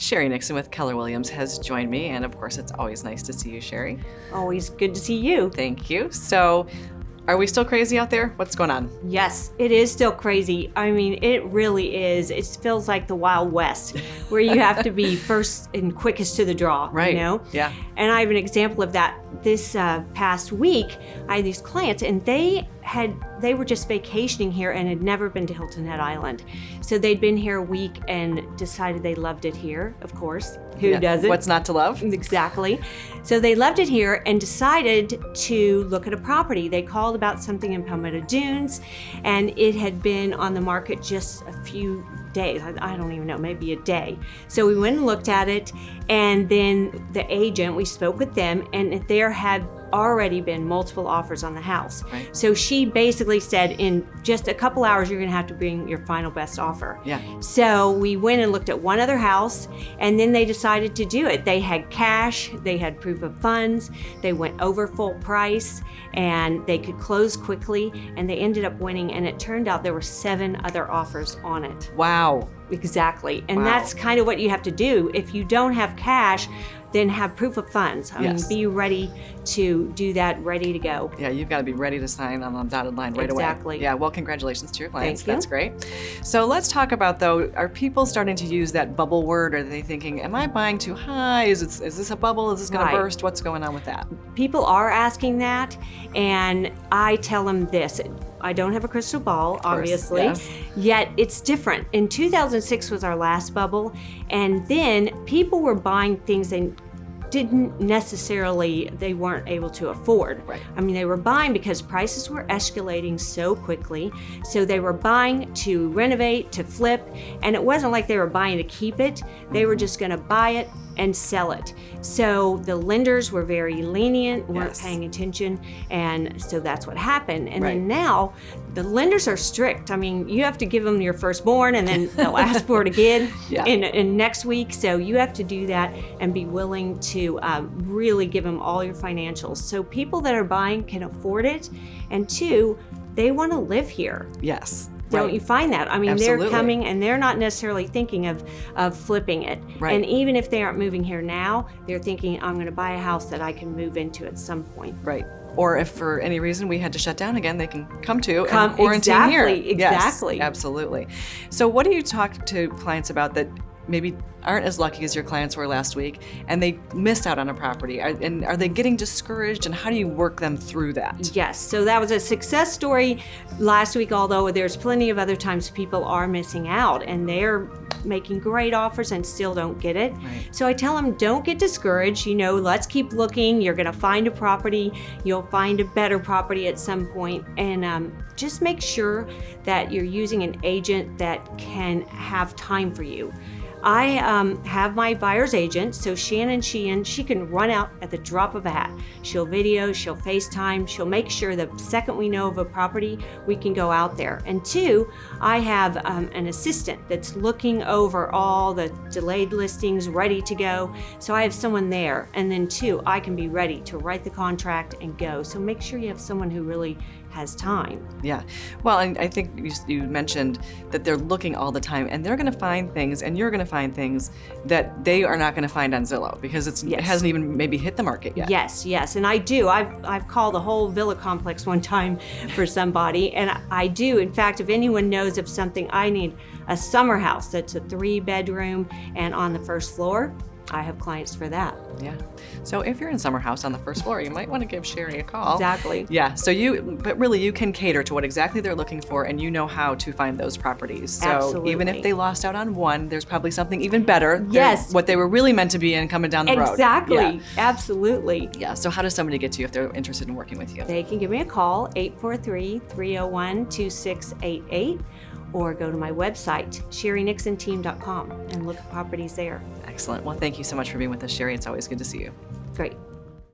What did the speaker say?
Sheri Nixon with Keller Williams has joined me, and of course, it's always nice to see you, Sheri. Always good to see you. Thank you. So, are we still crazy out there? What's going on? Yes, it is still crazy. I mean, it really is. It feels like the Wild West, where you have to be first and quickest to the draw, Right. you know? Yeah. And I have an example of that. This past week, I had these clients, and they were just vacationing here and had never been to Hilton Head Island. So they'd been here a week and decided they loved it here, of course. Who doesn't? What's not to love? Exactly. So they loved it here and decided to look at a property. They called about something in Palmetto Dunes, and it had been on the market just a few days. I don't even know, maybe a day. So we went and looked at it, and then the agent, we spoke with them, and there had already been multiple offers on the house. Right. So she basically said, in just a couple hours, you're gonna have to bring your final best offer. Yeah. So we went and looked at one other house, and then they decided to do it. They had cash, they had proof of funds, they went over full price, and they could close quickly, and they ended up winning, and it turned out there were 7 other offers on it. Wow. Exactly. And Wow. that's kind of what you have to do. If you don't have cash, then have proof of funds. I Yes. mean, be ready to do that, ready to go. Yeah, you've got to be ready to sign on the dotted line right away. Exactly. Yeah, well, congratulations to your clients. Thank you. That's great. So let's talk about, though, are people starting to use that bubble word? Are they thinking, am I buying too high? Is this a bubble? Is this going Right. to burst? What's going on with that? People are asking that, and I tell them this. I don't have a crystal ball, obviously, yes. yet it's different. In 2006 was our last bubble, and then people were buying things they they weren't able to afford. Right. I mean, they were buying because prices were escalating so quickly. So they were buying to renovate, to flip, and it wasn't like they were buying to keep it. They were just gonna buy it and sell it. So the lenders were very lenient, weren't Yes. paying attention, and so that's what happened. And Right. then now, the lenders are strict. I mean, you have to give them your firstborn, and then they'll ask for it again Yeah. in next week. So you have to do that and be willing to really give them all your financials. So people that are buying can afford it, and 2, they want to live here. Yes. Don't Right. you find that? I mean, Absolutely. they're coming and they're not necessarily thinking of flipping it. Right. And even if they aren't moving here now, they're thinking, I'm going to buy a house that I can move into at some point. Right. Or if for any reason we had to shut down again, they can come and quarantine exactly, here. exactly. Yes, absolutely. So what do you talk to clients about that maybe aren't as lucky as your clients were last week, and they missed out on a property? And are they getting discouraged, and how do you work them through that? Yes, so that was a success story last week, although there's plenty of other times people are missing out and they're making great offers and still don't get it. Right. So I tell them, don't get discouraged. You know, let's keep looking. You're going to find a property. You'll find a better property at some point. And just make sure that you're using an agent that can have time for you. I have my buyer's agent, so Shannon Sheehan, she can run out at the drop of a hat. She'll video, she'll FaceTime, she'll make sure the second we know of a property, we can go out there. And 2, I have an assistant that's looking over all the delayed listings, ready to go. So I have someone there. And then 2, I can be ready to write the contract and go. So make sure you have someone who really has time. Yeah. Well, and I think you mentioned that they're looking all the time, and they're going to find things, and you're going to find things that they are not going to find on Zillow because it Yes. hasn't even maybe hit the market yet. Yes, and I do. I've called a whole villa complex one time for somebody, and I do. In fact, if anyone knows of something, I need a summer house that's a 3-bedroom and on the first floor, I have clients for that. Yeah. So if you're in summer house on the first floor, you might want to give Sheri a call. Exactly. Yeah. So but really you can cater to what exactly they're looking for, and you know how to find those properties. So Absolutely. even if they lost out on one, there's probably something even better. than Yes. What they were really meant to be in coming down the road. Exactly. Yeah. Absolutely. Yeah. So how does somebody get to you if they're interested in working with you? They can give me a call, 843-301-2688, or go to my website, SheriNixonTeam.com, and look at properties there. Excellent. Well, thank you so much for being with us, Sheri. It's always good to see you. Great.